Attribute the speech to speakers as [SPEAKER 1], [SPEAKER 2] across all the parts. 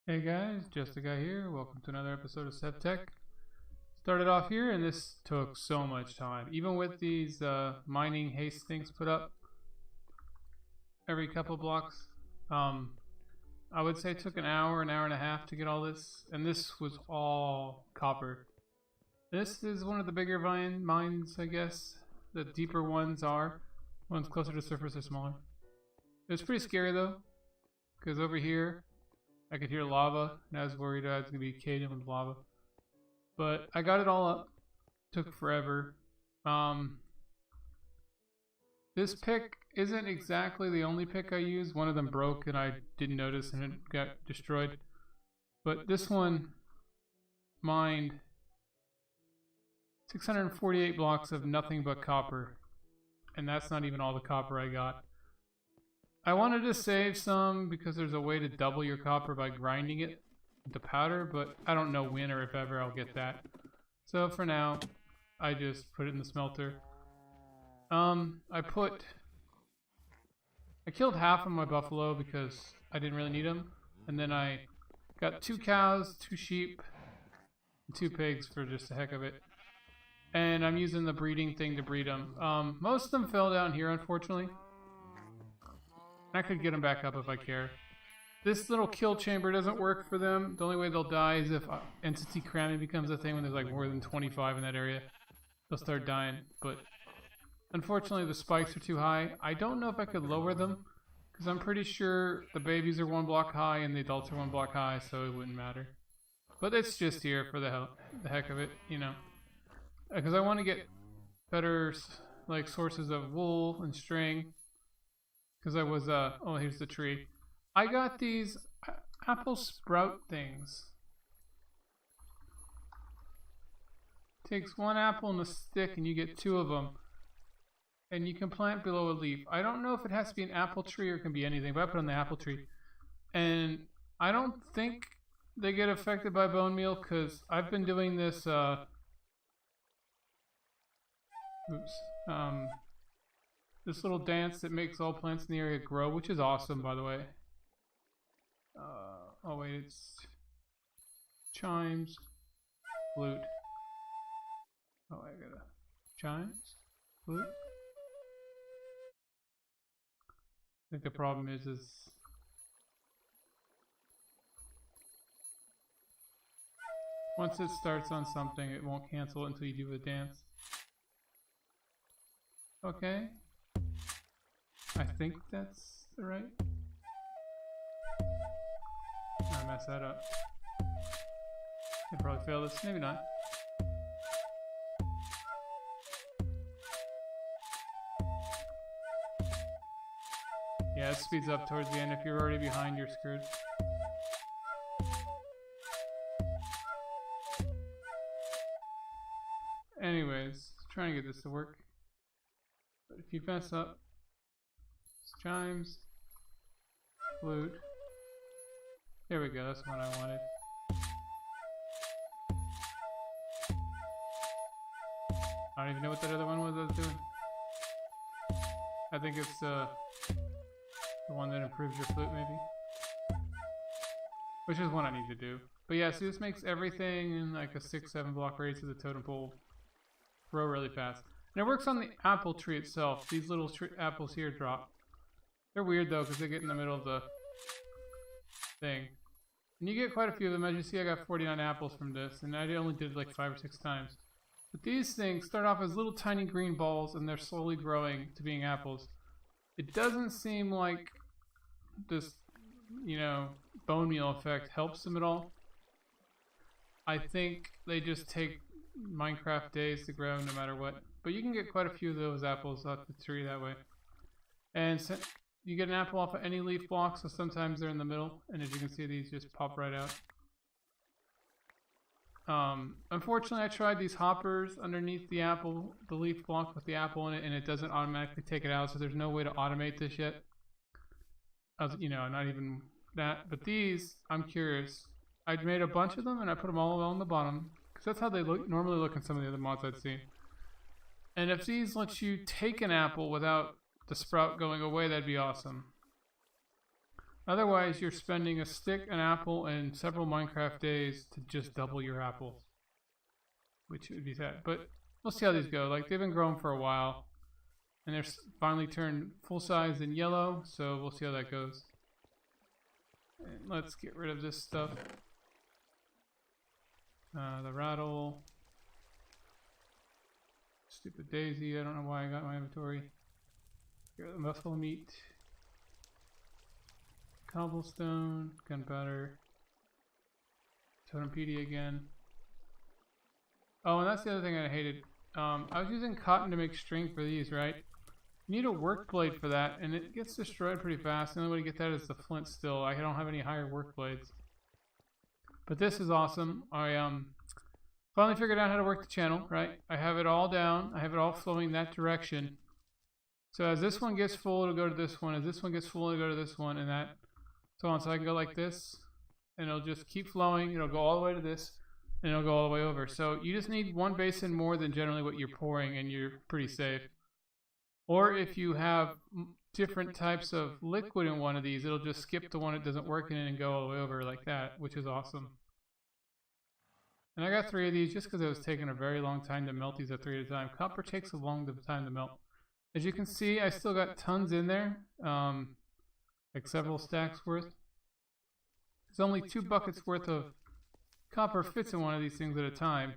[SPEAKER 1] Hey guys, Justa guy here. Welcome to another episode of Sevtech. Started off here and this took so much time. Even with these mining haste things put up every couple blocks. I would say it took an hour and a half to get all this. And this was all copper. This is one of the bigger mines, I guess. The deeper ones are. Ones closer to the surface are smaller. It was pretty scary though. Because over here I could hear lava, and I was worried I was going to be caved in with lava. But I got it all up. Took forever. This pick isn't exactly the only pick I use. One of them broke and I didn't notice and it got destroyed. But this one mined 648 blocks of nothing but copper. And that's not even all the copper I got. I wanted to save some because there's a way to double your copper by grinding it into powder, but I don't know when or if ever I'll get that. So for now, I just put it in the smelter. I killed half of my buffalo because I didn't really need them, and then I got 2 cows, 2 sheep, and 2 pigs for just the heck of it. And I'm using the breeding thing to breed them. Most of them fell down here, unfortunately. I could get them back up if I care. This little kill chamber doesn't work for them. The only way they'll die is if entity cramming becomes a thing when there's like more than 25 in that area. They'll start dying. But unfortunately the spikes are too high. I don't know if I could lower them because I'm pretty sure the babies are 1 block high and the adults are 1 block high, so it wouldn't matter. But it's just here for the heck of it, you know. Because I want to get better like sources of wool and string. Because I was, oh, here's the tree. I got these apple sprout things. Takes 1 apple and a stick and you get 2 of them. And you can plant below a leaf. I don't know if it has to be an apple tree or it can be anything, but I put on the apple tree. And I don't think they get affected by bone meal because I've been doing this, this little dance that makes all plants in the area grow, which is awesome, by the way. Oh wait, it's chimes, flute. Oh, I gotta chimes, flute. I think the problem is once it starts on something, it won't cancel it until you do the dance. Okay. I think that's the right. I messed that up. I'd probably fail this. Maybe not. Yeah, it speeds up towards the end. If you're already behind, you're screwed. Anyways, trying to get this to work. But if you mess up, chimes, flute. There we go, that's what I wanted. I don't even know what that other one was I was doing. I think it's the one that improves your flute, maybe. Which is one I need to do. But yeah, see, this makes everything in like a 6-7 block radius of the totem pole grow really fast. And it works on the apple tree itself. These little apples here drop. They're weird though because they get in the middle of the thing. And you get quite a few of them. As you see, I got 49 apples from this, and I only did it like 5 or 6 times. But these things start off as little tiny green balls and they're slowly growing to being apples. It doesn't seem like this, you know, bone meal effect helps them at all. I think they just take Minecraft days to grow no matter what. But you can get quite a few of those apples off the tree that way. And so you get an apple off of any leaf block, so sometimes they're in the middle, and as you can see, these just pop right out. Unfortunately, I tried these hoppers underneath the leaf block with the apple in it, and it doesn't automatically take it out, so there's no way to automate this yet. You know, not even that. But these, I'm curious. I made a bunch of them, and I put them all on the bottom, because that's how they normally look in some of the other mods I'd seen. And if these let you take an apple without the sprout going away, that'd be awesome. Otherwise, you're spending a stick, an apple, and several Minecraft days to just double your apples, which would be sad. But we'll see how these go. Like, they've been growing for a while, and they're finally turned full size in yellow, so we'll see how that goes. And let's get rid of this stuff. The rattle. Stupid daisy, I don't know why I got my inventory. Get the buffalo meat. Cobblestone, gunpowder. Totem PD again. Oh, and that's the other thing I hated. I was using cotton to make string for these, right? You need a work blade for that, and it gets destroyed pretty fast. The only way to get that is the flint still. I don't have any higher work blades. But this is awesome. I finally figured out how to work the channel, right? I have it all down. I have it all flowing that direction. So as this one gets full, it'll go to this one. As this one gets full, it'll go to this one, and that. So on. So I can go like this, and it'll just keep flowing. It'll go all the way to this, and it'll go all the way over. So you just need one basin more than generally what you're pouring, and you're pretty safe. Or if you have different types of liquid in one of these, it'll just skip the one it doesn't work in and go all the way over like that, which is awesome. And I got 3 of these just because it was taking a very long time to melt these at 3 at a time. Copper takes a long time to melt. As you can see, I still got tons in there, like several stacks worth. There's only 2 buckets worth of copper fits in one of these things at a time,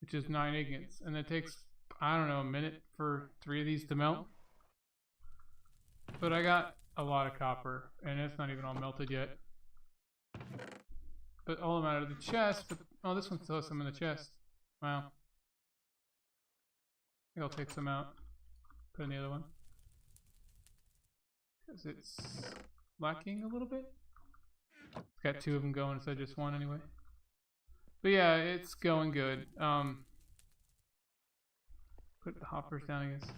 [SPEAKER 1] which is 9 ingots, and it takes, I don't know, a minute for 3 of these to melt. But I got a lot of copper, and it's not even all melted yet. But all of them out of the chest. But, oh, this one still has some in the chest. Wow. I think I'll take some out. Put in the other one. Because it's lacking a little bit. It's got 2 of them going instead of just 1 anyway. But yeah, it's going good. Put the hoppers down, I guess.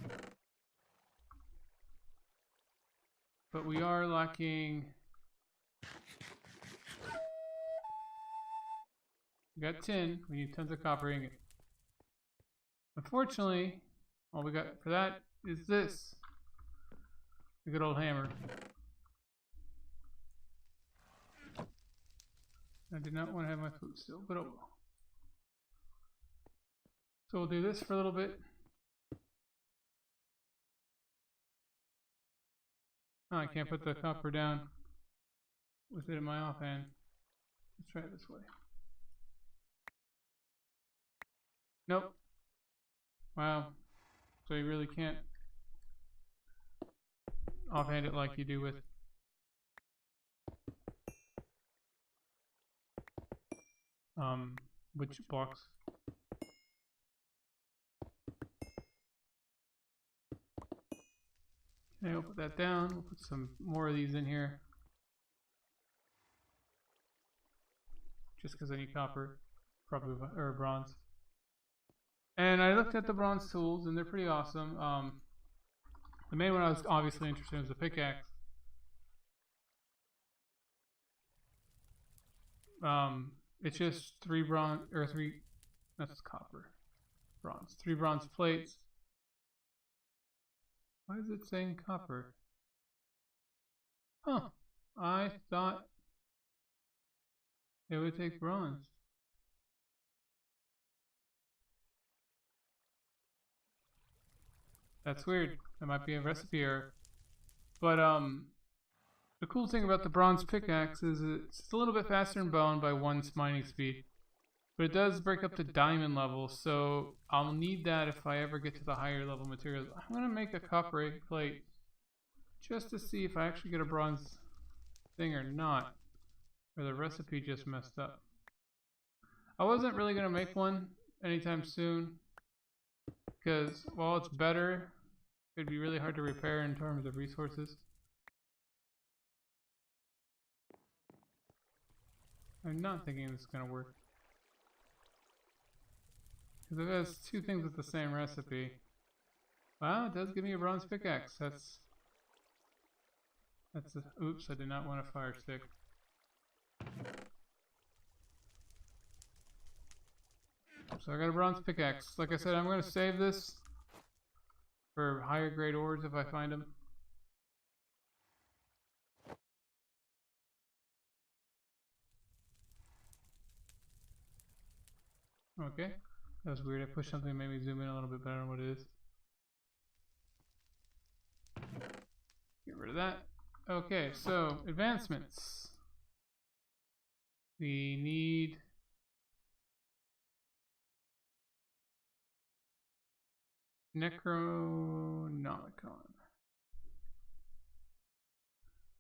[SPEAKER 1] But we are lacking. We got tin. We need tons of copper ingot. Unfortunately, all we got for that is this. The good old hammer. I did not want to have my food still, but oh well. So we'll do this for a little bit. Oh, I can't put the copper down with it in my offhand. Let's try it this way. Nope. Wow. So you really can't offhand it like you do with which blocks. Okay, we'll put that down. We'll put some more of these in here. Just because I need copper, probably, or bronze. And I looked at the bronze tools, and they're pretty awesome. The main one I was obviously interested in was the pickaxe. It's just 3 bronze, or 3, that's copper, bronze, 3 bronze plates. Why is it saying copper? Huh, I thought it would take bronze. That's weird. That might be a recipe error. But the cool thing about the bronze pickaxe is it's a little bit faster in bone by 1 mining speed. But it does break up to diamond level, so I'll need that if I ever get to the higher level materials. I'm going to make a copper egg plate just to see if I actually get a bronze thing or not. Or the recipe just messed up. I wasn't really going to make one anytime soon, because while it's better, it'd be really hard to repair in terms of resources. I'm not thinking this is going to work. Because it has 2 things with the same recipe. Wow, it does give me a bronze pickaxe. That's a, oops, I did not want a fire stick. So I got a bronze pickaxe. Like I said, I'm going to save this for higher grade ores if I find them. Okay. That was weird. I pushed something that made me zoom in a little bit, but I don't know what it is. Get rid of that. Okay, so advancements. We need Necronomicon.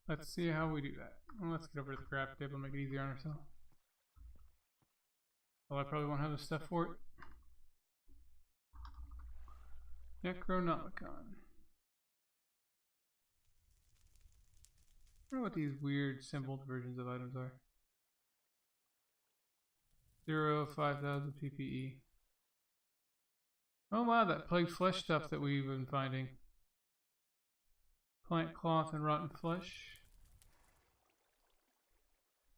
[SPEAKER 1] Let's see how we do that. Well, let's get over to the craft table and make it easier on ourselves. Well, I probably won't have the stuff for it. Necronomicon. I don't know what these weird symboled versions of items are. 0, 5,000 PPE. Oh wow, that plague flesh stuff that we've been finding. Plant cloth and rotten flesh.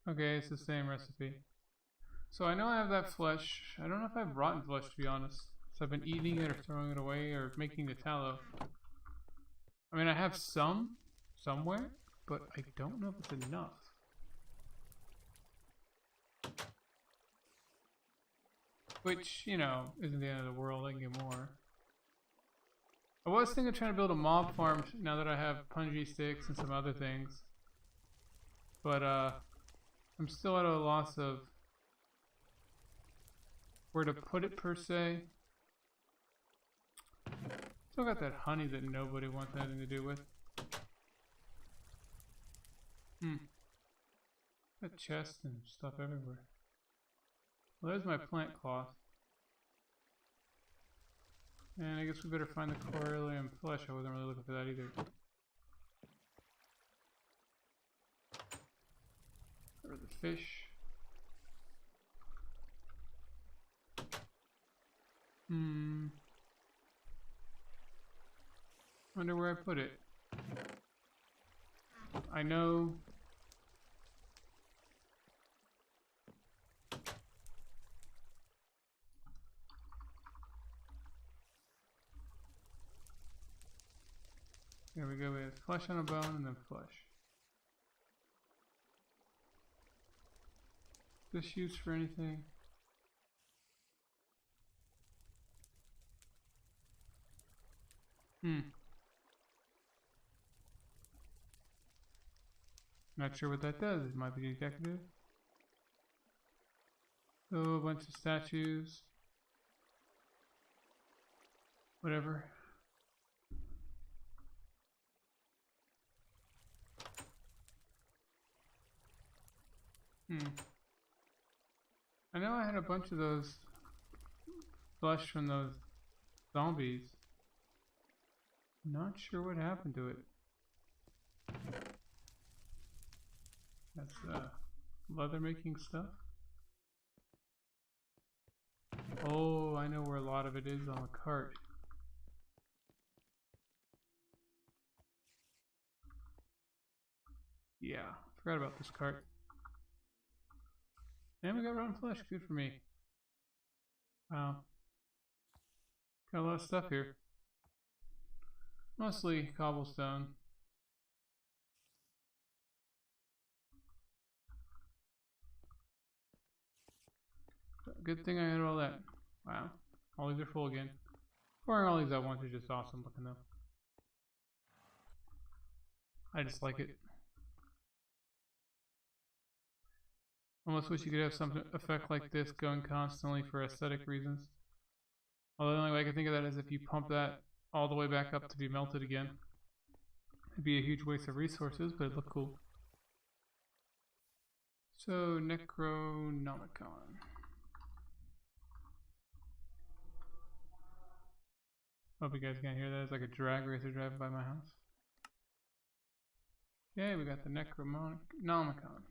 [SPEAKER 1] Okay, it's the same recipe. So I know I have that flesh. I don't know if I have rotten flesh, to be honest. So I've been eating it or throwing it away or making the tallow. I mean, I have some somewhere, but I don't know if it's enough. Which, you know, isn't the end of the world. I can get more. I was thinking of trying to build a mob farm now that I have punji sticks and some other things. But, I'm still at a loss of where to put it, per se. Still got that honey that nobody wants anything to do with. Got chests and stuff everywhere. Well, there's my plant cloth. And I guess we better find the corallium flesh. I wasn't really looking for that either. Or the fish. Wonder where I put it. I know. There we go. We have flesh on a bone and then flesh. Is this used for anything? Not sure what that does. It might be decorative. Oh, a bunch of statues. Whatever. I know I had a bunch of those flesh from those zombies. Not sure what happened to it. That's leather making stuff. Oh, I know where a lot of it is on the cart. Yeah, forgot about this cart. And we got rotten flesh, good for me. Wow. Got a lot of stuff here. Mostly cobblestone. Good thing I had all that. Wow. All these are full again. Pouring all these at once is just awesome looking though. I just like it. Almost wish you could have some effect like this going constantly for aesthetic reasons. Although the only way I can think of that is if you pump that all the way back up to be melted again. It'd be a huge waste of resources, but it'd look cool. So, Necronomicon. Hope you guys can't hear that. It's like a drag racer driving by my house. Okay, we got the Necronomicon.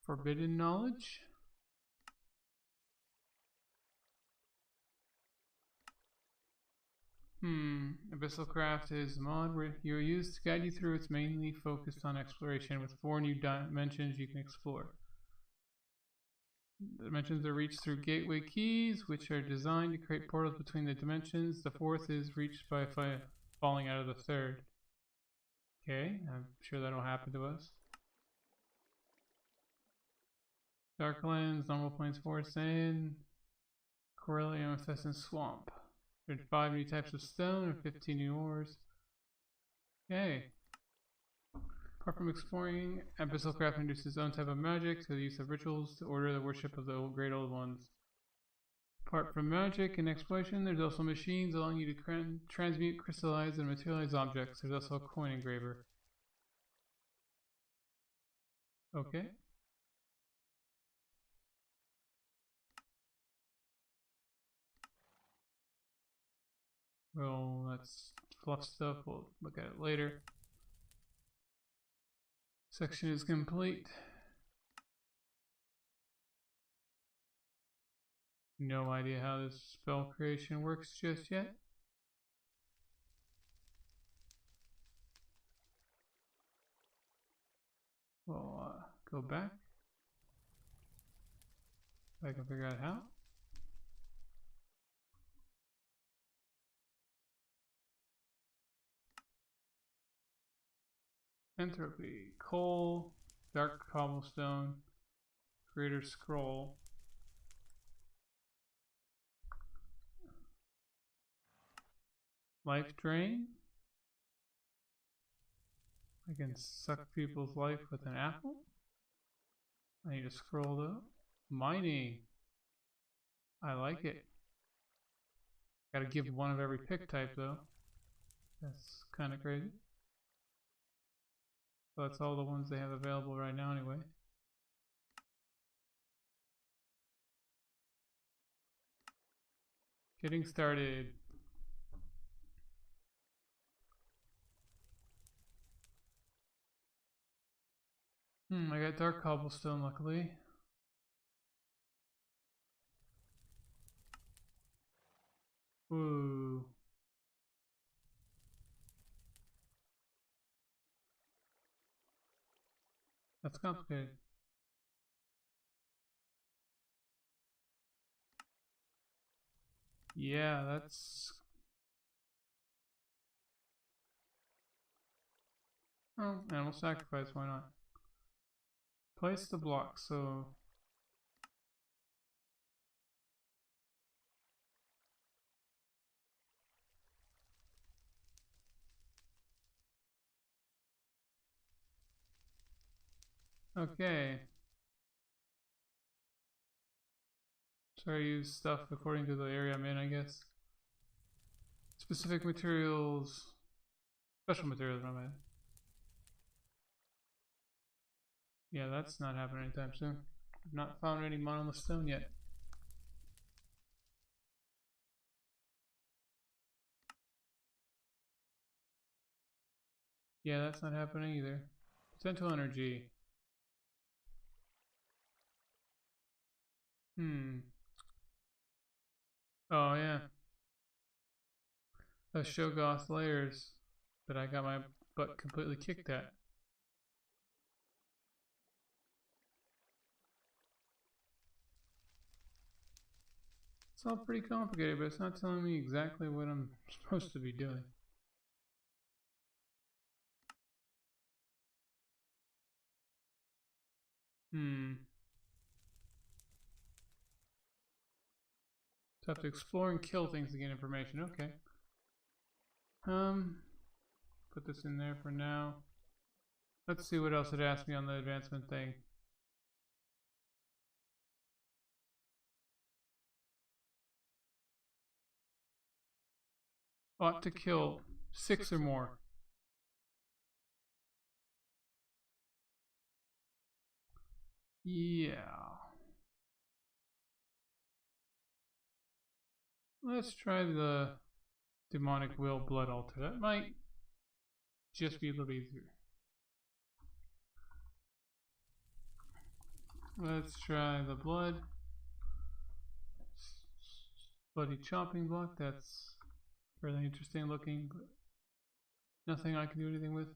[SPEAKER 1] Forbidden knowledge. Abyssal Craft is a mod where you're used to guide you through. It's mainly focused on exploration with 4 new dimensions you can explore. The dimensions are reached through gateway keys, which are designed to create portals between the dimensions. The 4th is reached by falling out of the 3rd. Okay, I'm sure that'll happen to us. Darklands, normal plains, forest, sand, Corellia, amethyst, swamp. There's 5 new types of stone and 15 new ores. Okay. Apart from exploring, Abyssal Craft introduces its own type of magic through the use of rituals to order the worship of the great old ones. Apart from magic and exploration, there's also machines allowing you to transmute, crystallize, and materialize objects. There's also a coin engraver. Okay. Well, that's fluff stuff. We'll look at it later. Section is complete. No idea how this spell creation works just yet. We'll go back. If I can figure out how. Entropy, coal, dark cobblestone, greater scroll. Life drain. I can suck people's life with an apple. I need to scroll though. Mining. I like it. Gotta give one of every pick type though. That's kind of crazy. So that's all the ones they have available right now anyway. Getting started. I got dark cobblestone luckily. Ooh. That's complicated. Yeah, that's... Oh, animal sacrifice, why not? Place the block, so... Okay. So I use stuff according to the area I'm in, I guess. Specific materials... Special materials, my bad. Yeah, that's not happening anytime soon. I've not found any monolith stone yet. Yeah, that's not happening either. Potential energy. Oh yeah. Those Shogoth layers that I got my butt completely kicked at. It's all pretty complicated, but it's not telling me exactly what I'm supposed to be doing. So I have to explore and kill things to get information. Okay. Put this in there for now. Let's see what else it asked me on the advancement thing. Ought to kill 6 or more. Yeah. Let's try the demonic will blood altar. That might just be a little easier. Let's try the blood. Bloody chopping block. That's fairly interesting looking, but nothing I can do anything with.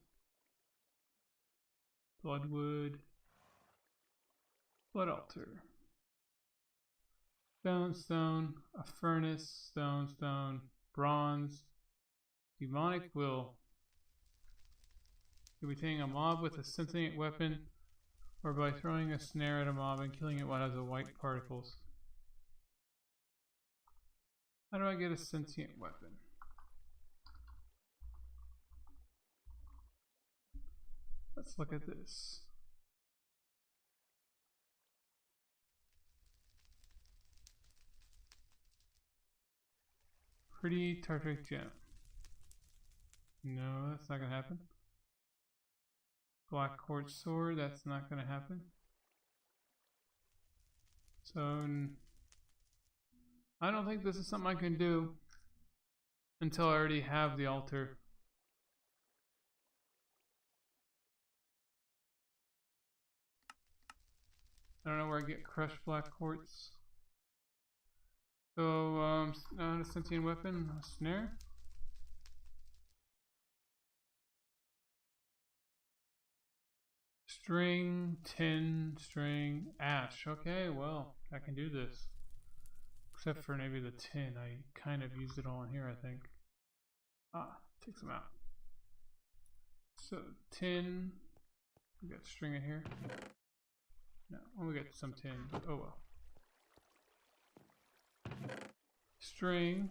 [SPEAKER 1] Bloodwood. Blood altar. Stone, a furnace, stone, bronze, demonic will. You'll be hitting a mob with a sentient weapon, or by throwing a snare at a mob and killing it while it has a white particles. How do I get a sentient weapon? Let's look at this. Pretty Tartaric gem. No, that's not gonna happen. Black quartz sword, that's not gonna happen. So I don't think this is something I can do until I already have the altar. I don't know where I get crushed black quartz. So, not a sentient weapon, a snare. String, tin, string, ash. Okay, well, I can do this. Except for maybe the tin. I kind of used it all in here, I think. Take some out. So, tin. We got string in here. No, we got some tin. Oh well. String,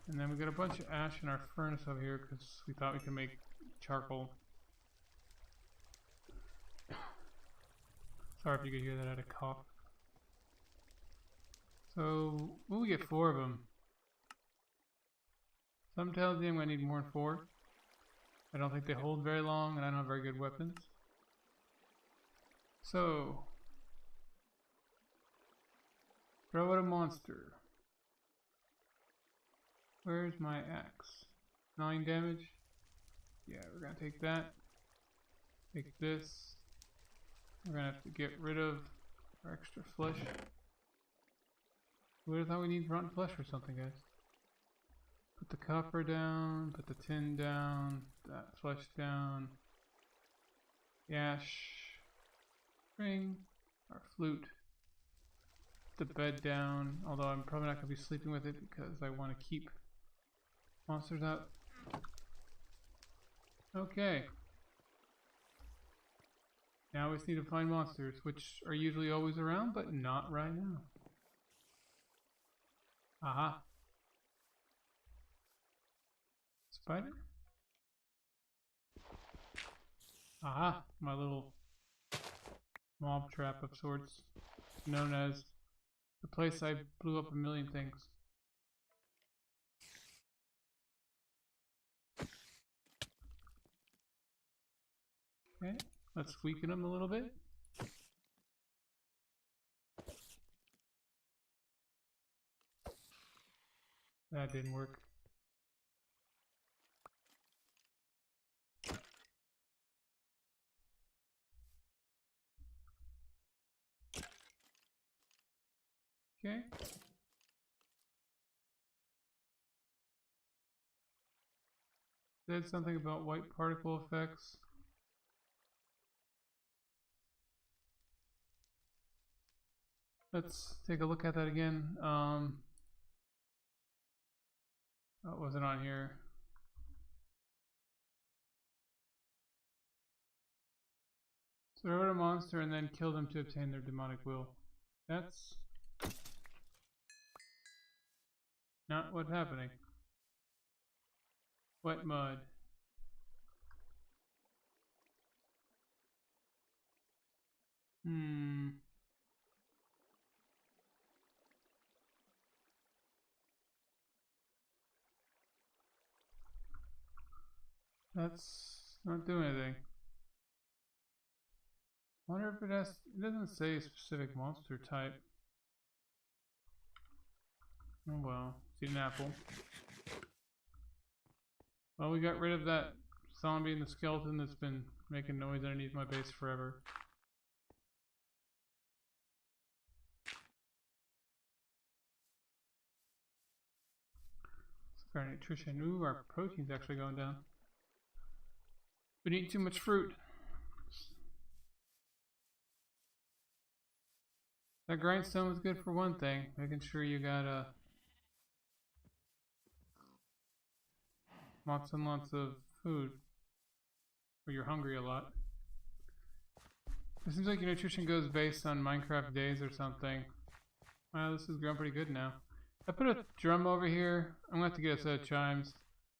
[SPEAKER 1] and then we got a bunch of ash in our furnace over here because we thought we could make charcoal. Sorry if you could hear that, I had a cough. So, we get 4 of them. Some tells me I'm going to need more than 4. I don't think they hold very long, and I don't have very good weapons. So, throw at a monster. Where's my axe? 9 damage? Yeah, we're gonna take that. Take this. We're gonna have to get rid of our extra flesh. We would have thought we need rotten flesh or something, guys. Put the copper down, put the tin down, that flesh down. The ash. String. Our flute. Put the bed down, although I'm probably not gonna be sleeping with it because I want to keep monsters out. Okay. Now we just need to find monsters, which are usually always around, but not right now. Aha. Spider? Aha, my little mob trap of sorts, known as the place I blew up a million things. Okay, let's weaken them a little bit. That didn't work. Okay. Said something about white particle effects. Let's take a look at that again. Oh, it wasn't on here. So throw out a monster and then kill them to obtain their demonic will. That's not what's happening. Wet mud. That's not doing anything. I wonder if it has. It doesn't say a specific monster type. Oh well. Let's eat an apple. Well, we got rid of that zombie and the skeleton that's been making noise underneath my base forever. Our nutrition. Ooh, our protein's actually going down. Been eating too much fruit. That grindstone was good for one thing, making sure you got lots and lots of food. or you're hungry a lot. It seems like your nutrition goes based on Minecraft days or something. Wow, this is growing pretty good now. I put a drum over here. I'm gonna have to get a set of chimes.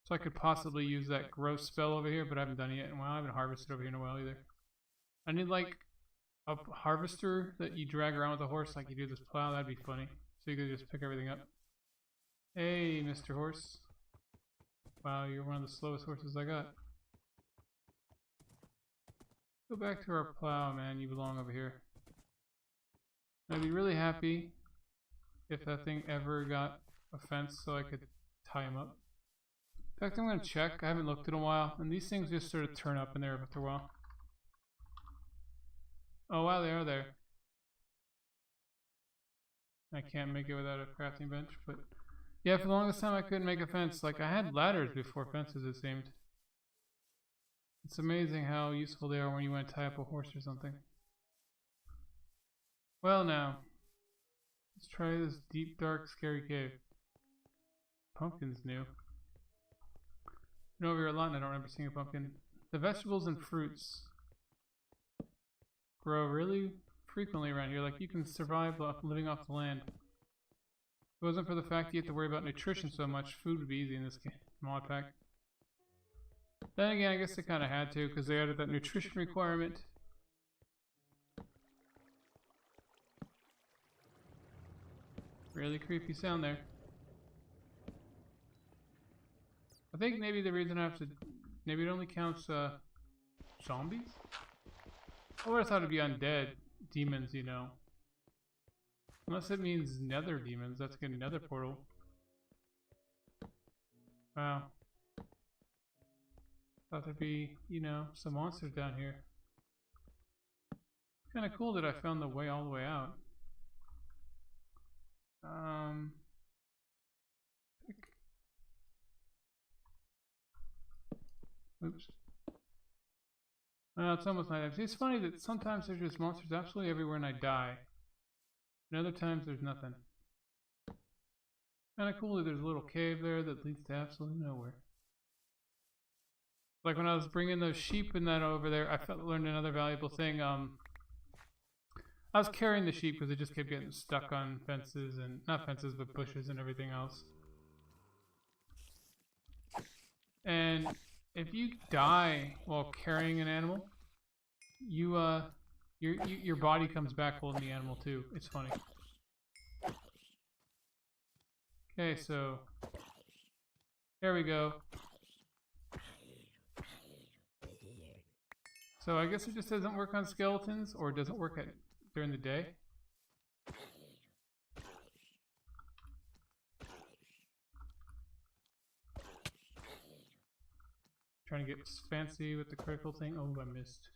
[SPEAKER 1] So I could possibly use that growth spell over here, but I haven't done it yet in a while. I haven't harvested over here in a while either. I need like a harvester that you drag around with a horse like you do this plow. That'd be funny. So you could just pick everything up. Hey, Mr. Horse. Wow, you're one of the slowest horses I got. Go back to our plow, man. You belong over here. I'd be really happy if that thing ever got a fence so I could tie him up. In fact, I'm going to check. I haven't looked in a while, and these things just sort of turn up in there after a while. Oh wow, they are there. I can't make it without a crafting bench, but yeah, for the longest time I couldn't make a fence. Like, I had ladders before fences, it seemed. It's amazing how useful they are when you want to tie up a horse or something. Well now, let's try this deep, dark, scary cave. Pumpkin's new. I've been over here a lot and I don't remember seeing a pumpkin. The vegetables and fruits grow really frequently around here. Like, you can survive living off the land. If it wasn't for the fact you have to worry about nutrition so much, food would be easy in this mod pack. Then again, I guess they kind of had to because they added that nutrition requirement. Really creepy sound there. I think maybe the reason I have to... Maybe it only counts zombies? I would have thought it'd be undead demons, you know. Unless it means nether demons. That's getting nether portal. Wow. Thought there'd be, you know, some monsters down here. Kind of cool that I found the way all the way out. Oops. It's almost night. It's funny that sometimes there's just monsters absolutely everywhere and I die. And other times there's nothing. Kind of cool that there's a little cave there that leads to absolutely nowhere. Like when I was bringing those sheep and that over there, I learned another valuable thing. I was carrying the sheep because they just kept getting stuck on fences and, not fences, but bushes and everything else. And if you die while carrying an animal, your body comes back holding the animal too. It's funny. Okay, so there we go. So I guess it just doesn't work on skeletons, or it doesn't work during the day. Trying to get fancy with the critical thing. Oh, I missed.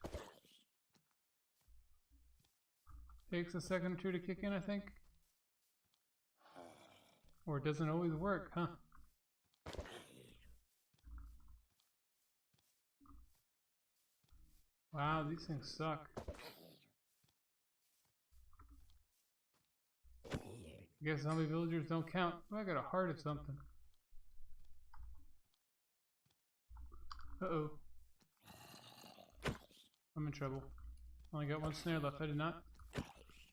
[SPEAKER 1] Takes a second or two to kick in, I think. Or it doesn't always work, huh? Wow, these things suck. I guess zombie villagers don't count. Oh, I got a heart of something. Uh-oh. I'm in trouble. Only got one snare left. I did not.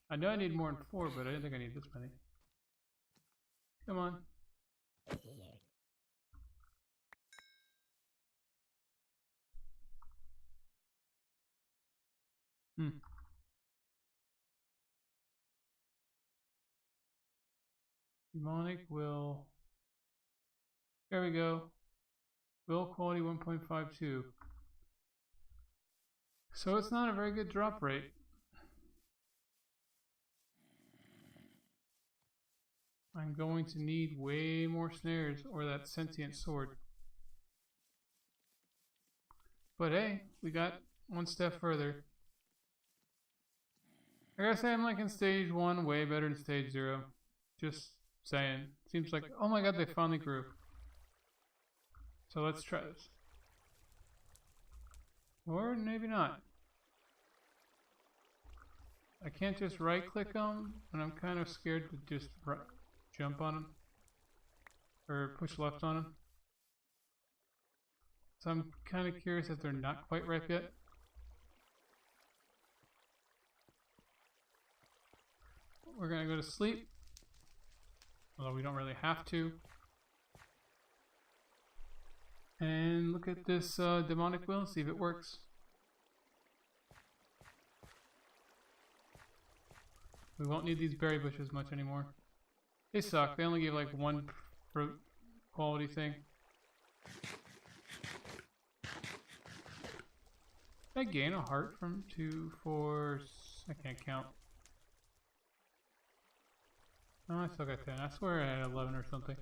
[SPEAKER 1] I know I need more than 4, but I didn't think I need this many. Come on. Demonic will. There we go. Will quality 1.52. So it's not a very good drop rate. I'm going to need way more snares or that sentient sword. But hey, we got one step further. I gotta say I'm like in stage 1 way better than stage 0. Just saying. Seems like, oh my god, they finally grew. So let's try this. Or maybe not. I can't just right click them, and I'm kind of scared to just jump on them. Or push left on them. So I'm kind of curious if they're not quite ripe yet. We're gonna go to sleep. Although we don't really have to. And look at this demonic will, see if it works. We won't need these berry bushes much anymore. They suck. They only give like one fruit quality thing. Did I gain a heart from 2, 4, I can't count. Oh, I still got 10. I swear I had 11 or something.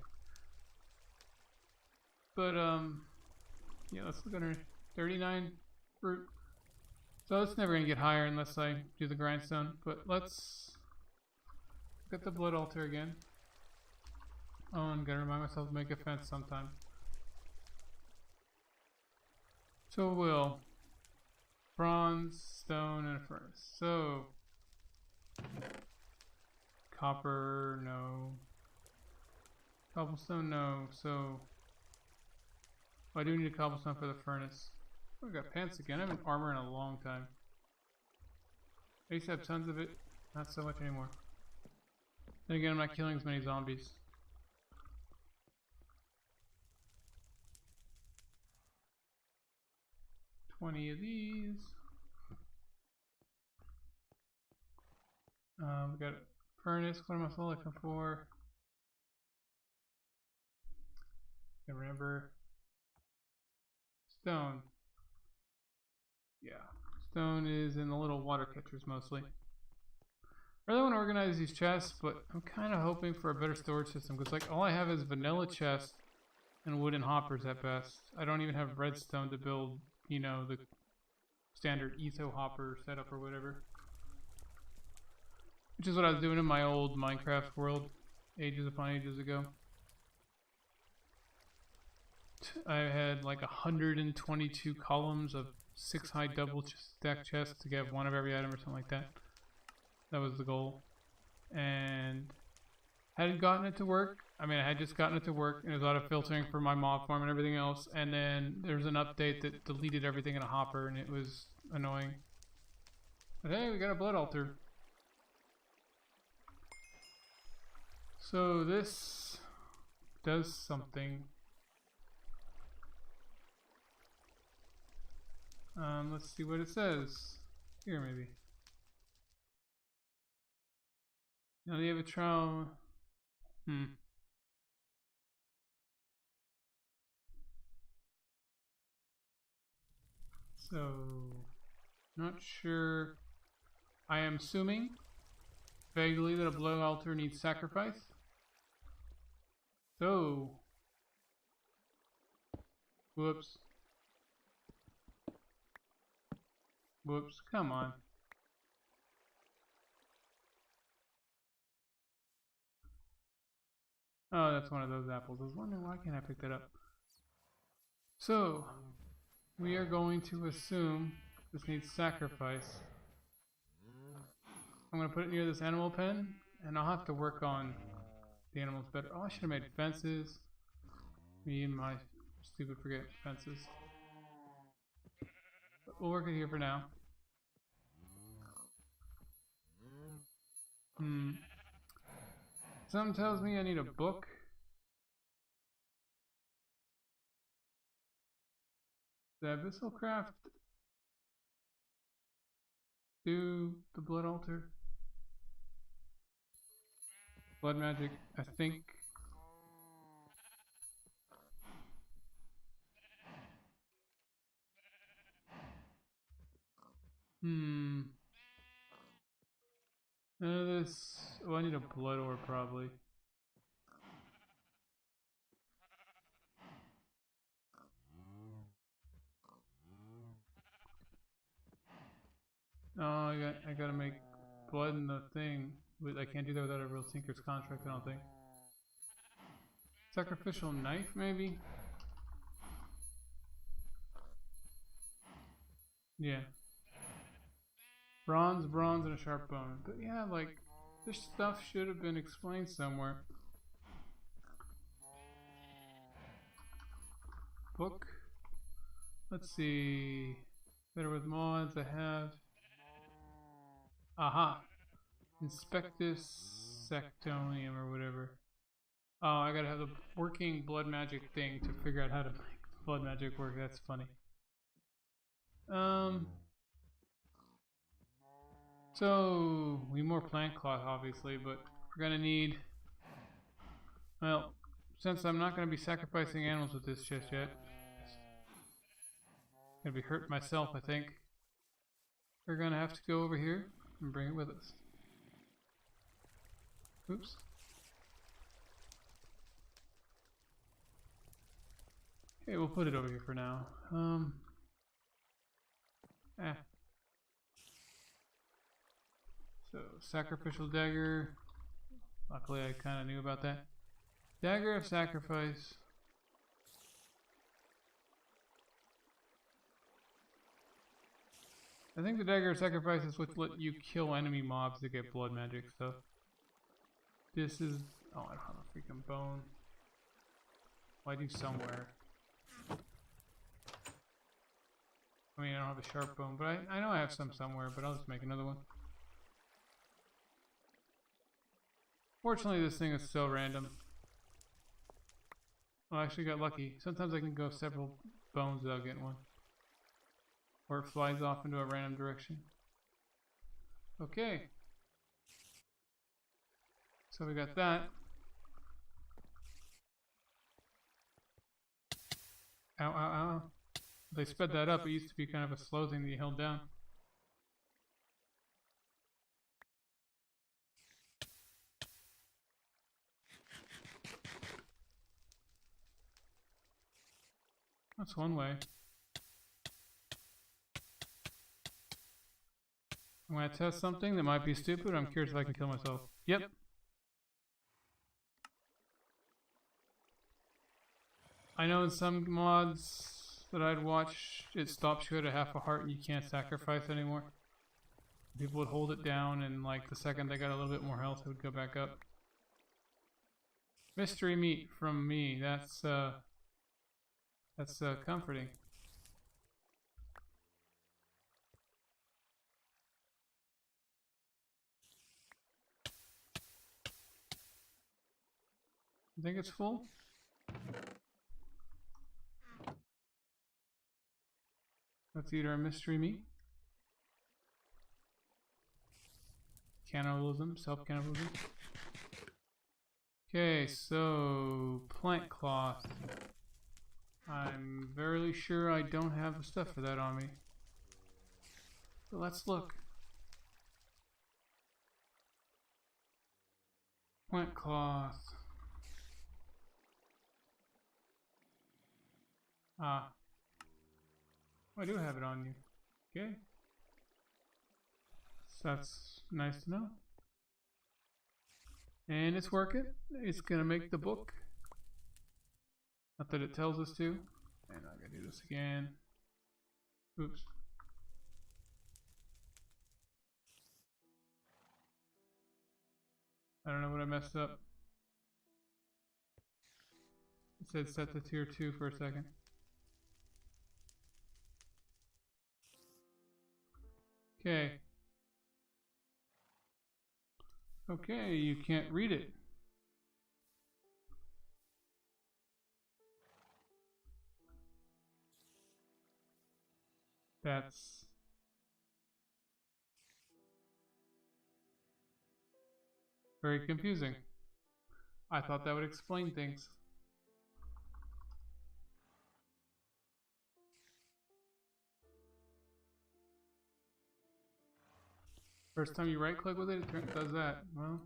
[SPEAKER 1] But, yeah, let's look at her. 39 fruit. So it's never going to get higher unless I do the grindstone. But let's look at the blood altar again. Oh, and gotta remind myself to make a fence sometime. So we'll bronze, stone, and a furnace. So copper, no. Cobblestone, no. So I do need a cobblestone for the furnace. Oh, I got pants again. I haven't armor in a long time. I used to have tons of it. Not so much anymore. Then again, I'm not killing as many zombies. $20 of these. We got a furnace. What am I still looking for? I remember. Stone. Yeah. Stone is in the little water catchers mostly. I really want to organize these chests, but I'm kind of hoping for a better storage system because like all I have is vanilla chests and wooden hoppers at best. I don't even have redstone to build, you know, the standard etho hopper setup or whatever. Which is what I was doing in my old Minecraft world ages upon ages ago. I had like 122 columns of 6 high double stack chests to get one of every item or something like that. That was the goal. And hadn't gotten it to work. I mean, I had just gotten it to work and it was auto filtering for my mob farm and everything else. And then there's an update that deleted everything in a hopper and it was annoying. But hey, we got a blood altar. So this does something. Let's see what it says. Here, maybe. Now you have a trial. So, not sure. I am assuming vaguely that a blood altar needs sacrifice. So, whoops. Whoops, come on. Oh, that's one of those apples. I was wondering why can't I pick that up? So, we are going to assume this needs sacrifice. I'm going to put it near this animal pen, and I'll have to work on the animals better. Oh, I should have made fences. Me and my stupid forget fences. But we'll work it here for now. Something tells me I need a book. The Abyssal Craft do the blood altar. Blood magic, I think. None of this. Oh, I need a blood ore probably. Oh, I gotta make blood in the thing. I can't do that without a real tinker's contract, I don't think. Sacrificial knife, maybe? Yeah. Bronze, and a sharp bone. But yeah, like, this stuff should have been explained somewhere. Book. Let's see. Better with mods. I have. Aha. Inspectus Sectonium or whatever. Oh, I gotta have the working blood magic thing to figure out how to make blood magic work. That's funny. So we need more plant cloth, obviously, but we're gonna need. Well, since I'm not gonna be sacrificing animals with this just yet, gonna be hurt myself, I think. We're gonna have to go over here and bring it with us. Oops. Okay, we'll put it over here for now. So, sacrificial dagger. Luckily, I kind of knew about that. Dagger of sacrifice. I think the dagger of sacrifice is what let you kill enemy mobs to get blood magic stuff. This is. Oh, I don't have a freaking bone. Well, I do somewhere. I mean, I don't have a sharp bone, but I know I have some somewhere, but I'll just make another one. Fortunately, this thing is so random. Well, I actually got lucky. Sometimes I can go several bones without getting one. Or it flies off into a random direction. Okay. So we got that. Ow, ow, ow. They sped that up. It used to be kind of a slow thing that you held down. That's one way. I'm going to test something that might be stupid. I'm curious if I can kill myself. Yep. I know in some mods that I'd watch, it stops you at a half a heart and you can't sacrifice anymore. People would hold it down, and like the second they got a little bit more health, it would go back up. Mystery meat from me. That's comforting. You think it's full? Let's eat our mystery meat. Cannibalism, self-cannibalism. Okay, so plant cloth. I'm very sure I don't have the stuff for that on me. But let's look. Plant cloth. Ah. I do have it on you. Okay. So that's nice to know. And it's working. It's gonna make the book. Not that it tells us to. And I'm gonna do this again. Oops. I don't know what I messed up. It said set to tier 2 for a second. Okay. Okay, you can't read it. That's very confusing. I thought that would explain things. First time you right click with it, it does that. Well,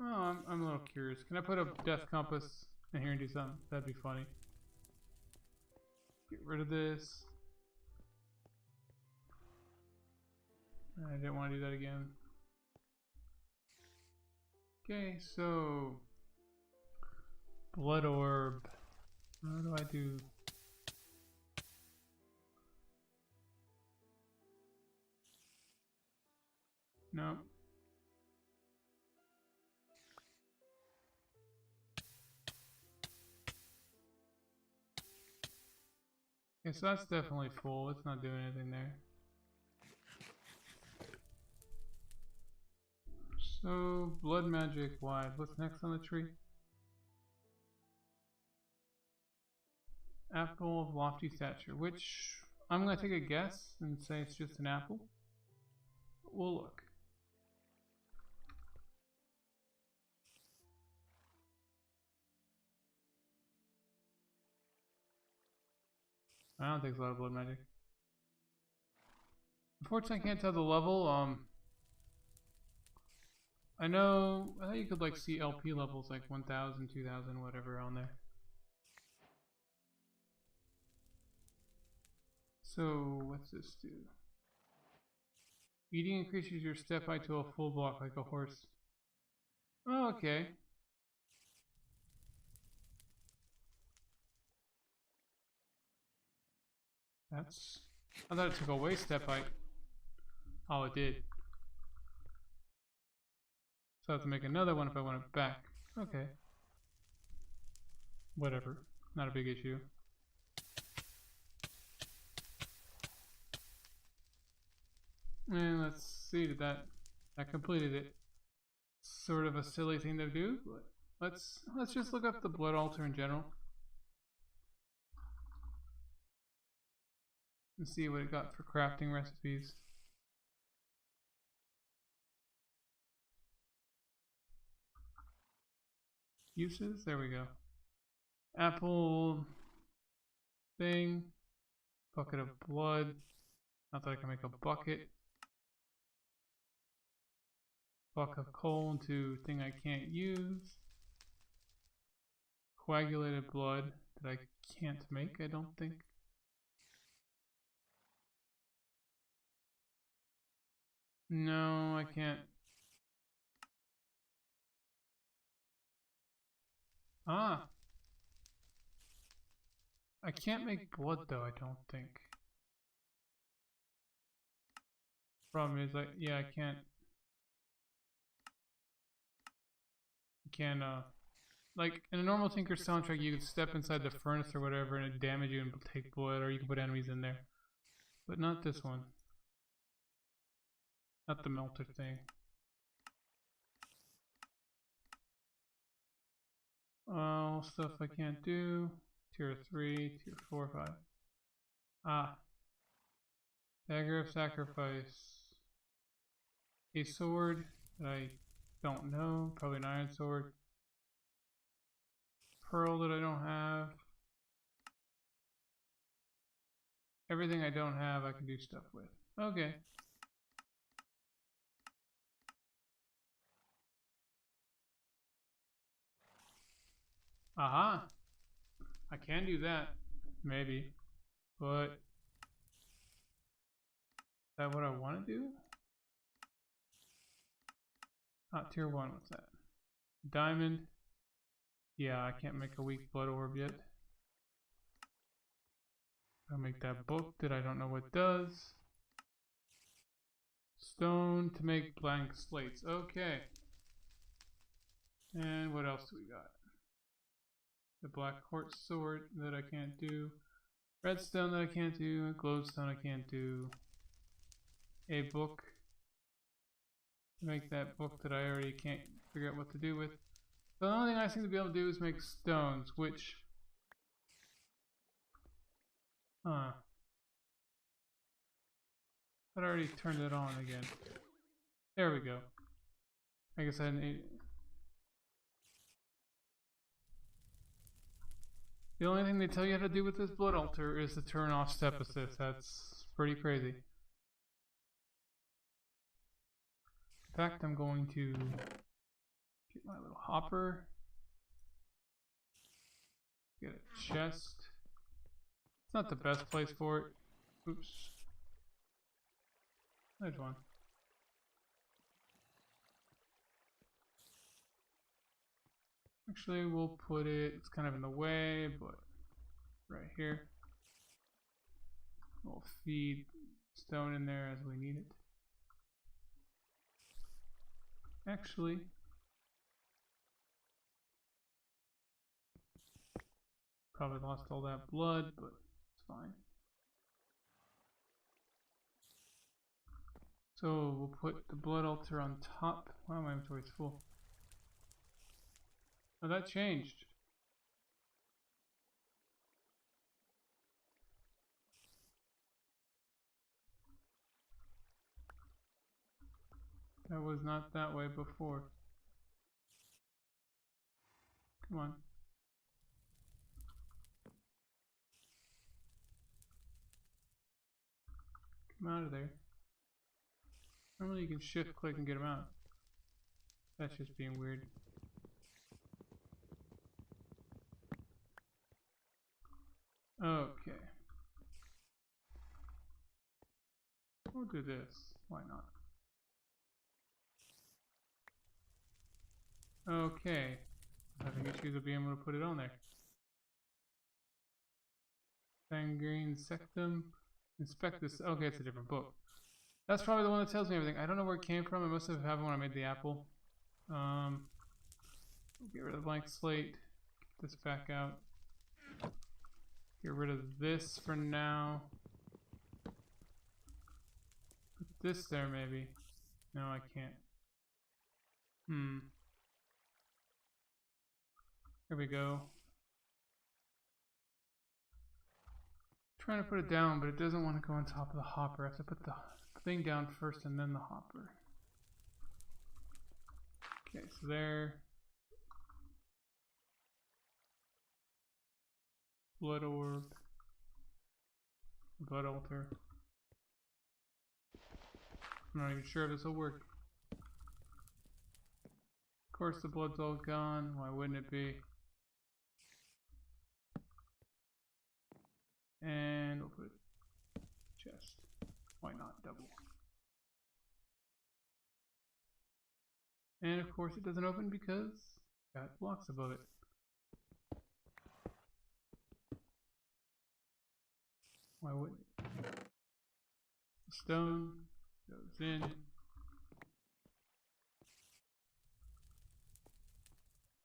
[SPEAKER 1] oh, I'm a little curious. Can I put a death compass in here and do something? That'd be funny. Get rid of this. I didn't want to do that again. Okay, so blood orb. How do I do? No. Okay, so that's definitely full. It's not doing anything there. So, blood magic wide. What's next on the tree? Apple of lofty stature, which I'm going to take a guess and say it's just an apple. We'll look. I don't think it's a lot of blood magic. Unfortunately, I can't tell the level. I know you could like see LP levels like 1000, 2000, whatever on there. So what's this do? Eating increases your step height to a full block like a horse. Oh, okay. That's... I thought it took away step height. Oh, it did. So I have to make another one if I want it back. Okay. Whatever. Not a big issue. And let's see, that completed it. Sort of a silly thing to do, but let's just look up the blood altar in general. And see what it got for crafting recipes. Uses, there we go. Apple thing, bucket of blood. Not that I can make a bucket. Buck of coal into thing I can't use. Coagulated blood that I can't make, I don't think. No, I can't. Ah! I can't make blood though, I don't think. Problem is, yeah, I can't. Like in a normal Tinker soundtrack, you could step inside the furnace or whatever and it'd damage you and take blood, or you can put enemies in there. But not this one. Not the melter thing. Oh, stuff I can't do. Tier 3, tier 4, 5. Ah. Dagger of Sacrifice. A sword that I don't know. Probably an iron sword. Pearl that I don't have. Everything I don't have I can do stuff with. Okay. Aha! I can do that. Maybe. But is that what I want to do? Not tier 1, what's that? Diamond. Yeah, I can't make a weak blood orb yet. I'll make that book that I don't know what does. Stone to make blank slates. Okay. And what else do we got? The black quartz sword that I can't do. Redstone that I can't do. Glowstone I can't do. A book. To make that book that I already can't figure out what to do with. The only thing I seem to be able to do is make stones, which... Huh. But I already turned it on again. There we go. I guess I need... The only thing they tell you how to do with this blood altar is to turn off step assist. That's pretty crazy. In fact, I'm going to get my little hopper. Get a chest. It's not the best place for it. Oops. There's one. Actually, we'll put it, it's kind of in the way, but right here. We'll feed stone in there as we need it. Actually, probably lost all that blood, but it's fine. So we'll put the blood altar on top. Wow, my inventory's full. Oh, that changed. That was not that way before. Come on. Come out of there. Normally you can shift click and get them out. That's just being weird. Okay. We'll do this. Why not? Okay. Having issues with being able to put it on there. Sanguine Sectum. Inspect this. Okay, it's a different book. That's probably the one that tells me everything. I don't know where it came from. I must have had one when I made the apple. Get rid of the blank slate. Get this back out. Get rid of this for now. Put this there maybe. No, I can't. Here we go. Trying to put it down, but it doesn't want to go on top of the hopper. I have to put the thing down first and then the hopper. Okay, so there. Blood orb. Blood altar. I'm not even sure if this will work. Of course the blood's all gone. Why wouldn't it be? And we'll put chest. Why not double? And of course it doesn't open because it's got blocks above it. Why wouldn't it? Stone goes in.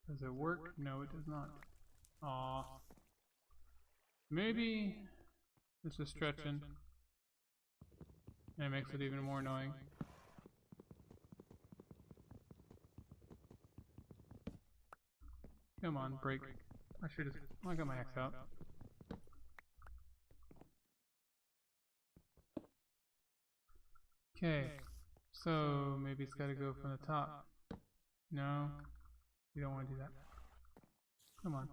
[SPEAKER 1] Does it work? No, it does not. Aww. Maybe this is stretching. And it makes it even more annoying. Come on, break. I should have. I got my axe out. Okay, so maybe it's got to go from the top. No, you don't want to do that. Come on.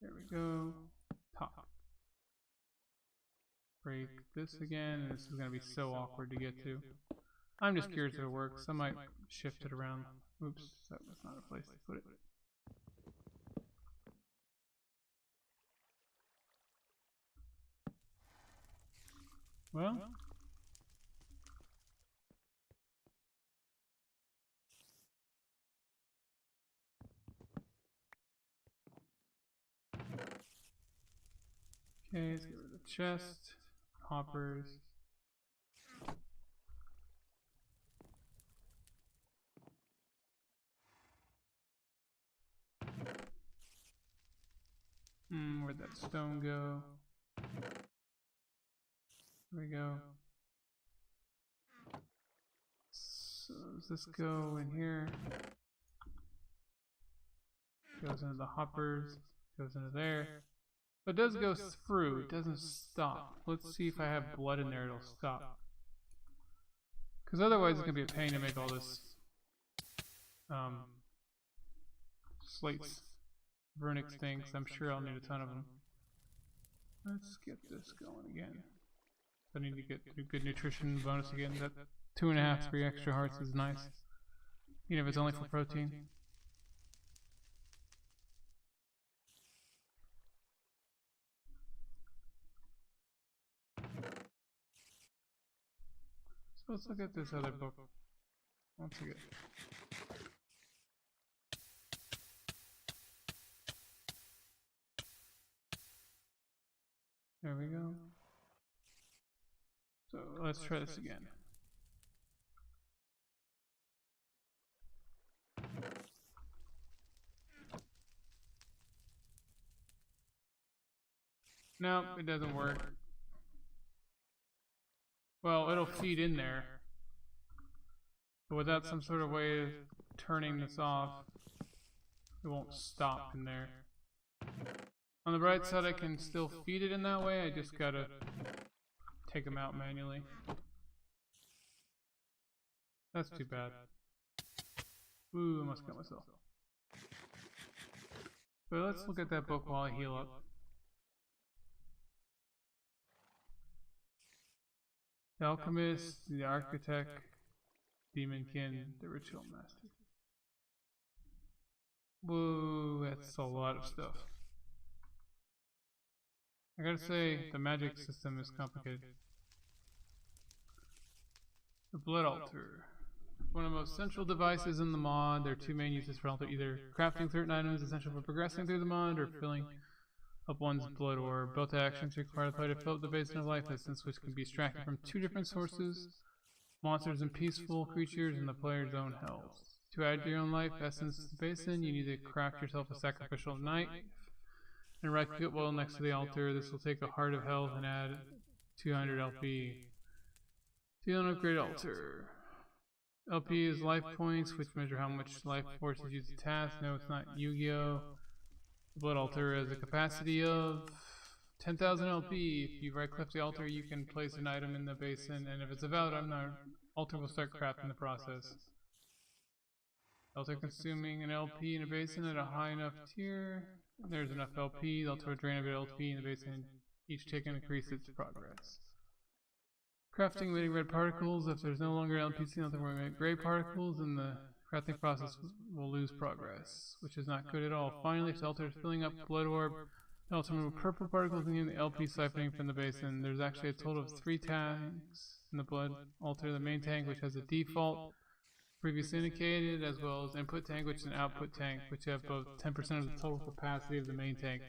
[SPEAKER 1] There we go. Top. Break this again, and this is going to be so awkward to get to. I'm just curious if it works. I might shift it around. Oops, that was not a place to put it. Well, okay, let's get rid of the chest, hoppers. Where'd that stone go? There we go. So does this go in here? Goes into the hoppers, goes into there. But it does go through, it doesn't stop. Let's see if I have blood in there, it'll stop. Because otherwise it's going to be a pain to make all this slates, vernix things. I'm sure I'll need a ton of them. Let's get this going again. I need to get a good nutrition bonus again. That 2.5, 3 extra hearts is nice. Even if it's only for protein. So let's look at this other book once again. There we go. So let's try this again. Nope, it doesn't work. Well, it'll feed in there. But without some sort of way of turning this off, it won't stop in there. On the bright side, I can still feed it in that way. I just gotta take them out manually. That's too bad. Ooh, I must cut myself. But let's look at that book while I heal up. The Alchemist, the Architect, Demonkin, the Ritual Master. Whoa, that's a lot of stuff. I gotta say, the magic system is complicated. The Blood Altar. One of the most central devices in the mod. There are two main uses for altar, either crafting certain items essential for progressing through the mod, or filling up one's blood orb. Both actions require the player to fill up the basin of life essence, which can be extracted from two different sources: monsters and peaceful creatures, and the player's own health. To add your own life essence to the basin, you need to craft yourself a sacrificial knife and right click it well next to the altar. This will take a heart of health and add 200 LP. To an upgrade altar. LP is life points, which measure how much life force is used to task. No, it's not Yu-Gi-Oh! The Blood Altar has a capacity of 10,000 LP. If you right-click the altar, you can place an item in the basin, and if it's a valid item, the altar will start crafting the process. Altar consuming an LP in a basin at a high enough tier. There's enough LP. The altar will drain a bit of LP in the basin. Each tick can increase its progress. Crafting emitting red particles. If there's no longer LPC, the altar will emit gray particles, and the crafting process will lose progress, which is not good at all. Finally, if the altar is filling up blood orb, the altar will remove purple particles and the LP siphoning from the basin. There's actually a total of 3 tanks in the blood altar. The main tank, which has a default previously indicated, as well as input tank, which is an output tank, which have both 10% of the total capacity of the main tank.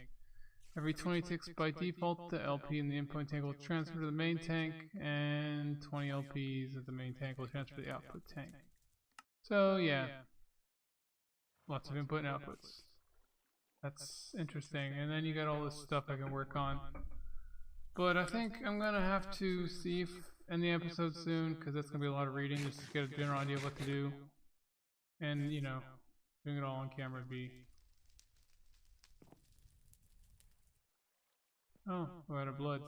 [SPEAKER 1] Every 20 ticks by default, the LP in the input tank will transfer to the main tank, and 20 LPs of the main tank will transfer to the output tank. So yeah, lots of input and outputs. That's interesting. And then you got all this stuff I can work on. But I think I'm gonna have to see if end the episode soon, because that's gonna be a lot of reading just to get a general idea of what to do. And you know, doing it all on camera would be. Oh, we're out of blood.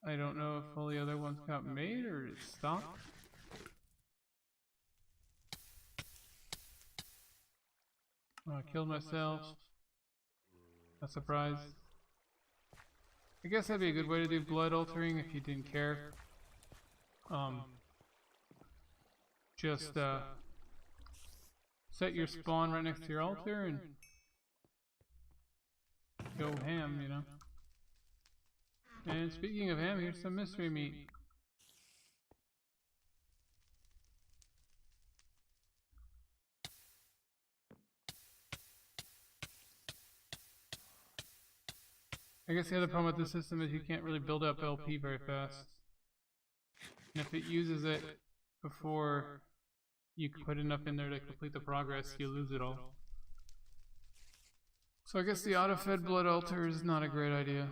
[SPEAKER 1] I don't know if all the other ones got made or it stopped. Oh, I killed myself. Not surprised. I guess that'd be a good way to do blood altering if you didn't care. Just set your spawn right next to your altar and go ham, you know. And speaking of ham, here's some mystery meat. I guess the other problem with this system is you can't really build up LP very fast. And if it uses it before you can put enough in there to complete the progress, you lose it all. So I guess the auto-fed blood altar is not a great idea.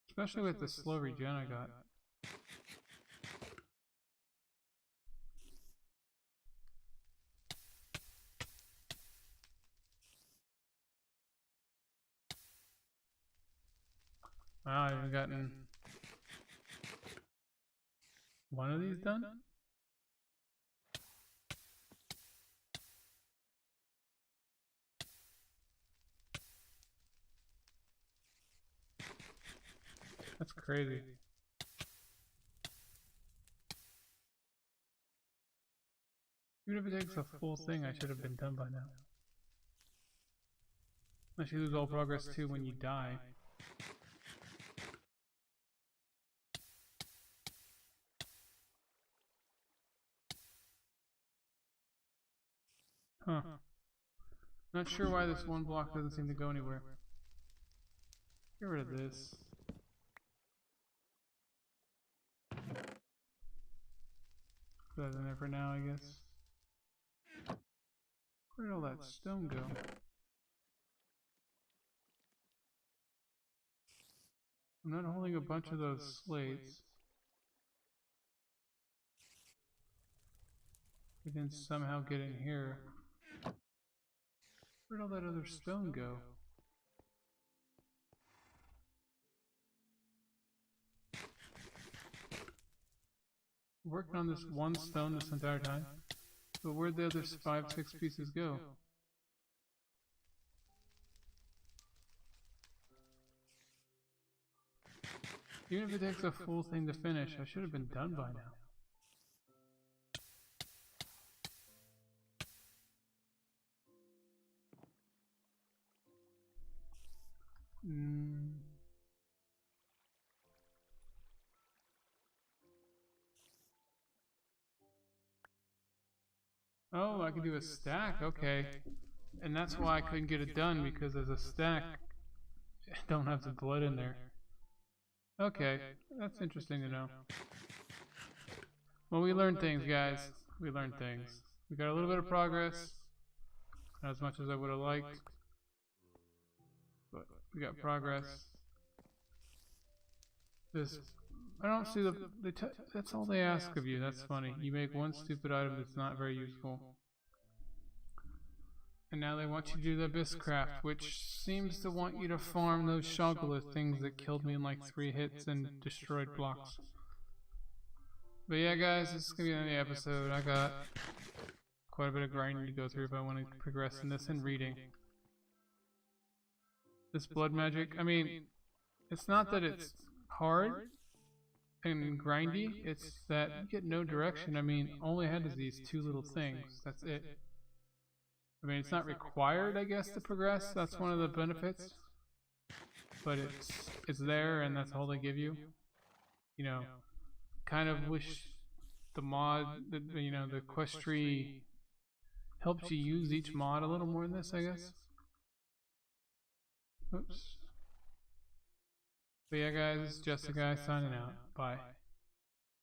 [SPEAKER 1] Especially with the slow regen I got. Wow, I haven't gotten one of these done? That's crazy. Even if it takes a full thing, I should have been done by now. Unless you lose all progress too when you die. Huh. Not sure why this one block doesn't seem to go anywhere. Get rid of this. Put that in there for now, I guess. Where'd all that stone go? I'm not holding a bunch of those slates. We didn't somehow get in here. Where'd all that other stone go? Working on this one stone this entire time. But where'd the other 5-6 pieces go? Even if it takes a full thing to finish, I should have been done by now. Oh, I can do a stack, okay. And that's why I couldn't get it done, because as a stack, I don't have the blood in there. Okay, that's interesting to know. Well, we learned things, guys. We learned things. We got a little bit of progress. Not as much as I would have liked. But we got progress. This, I don't see that's all they ask of you. That's funny. You make one stupid item that's not very useful. And now they want you to do the abyss craft, which seems to want you to farm those shoggoth things that killed me in like 3 hits and destroyed blocks. But yeah, guys, this is gonna be the end of the episode. I got quite a bit of grinding to go through if I want to progress in this and reading. This blood magic, I mean, it's not that it's hard and grindy, it's that you get no direction. I mean, all I had is these 2 little things. That's it. I mean, it's not required, I guess, to progress. That's one of the benefits. But it's there, and that's all they give you. You know, kind of wish the mod, the quest tree helps you use each mod a little more in this, I guess. Oops. But yeah, guys, it's Justa guy signing out. Bye.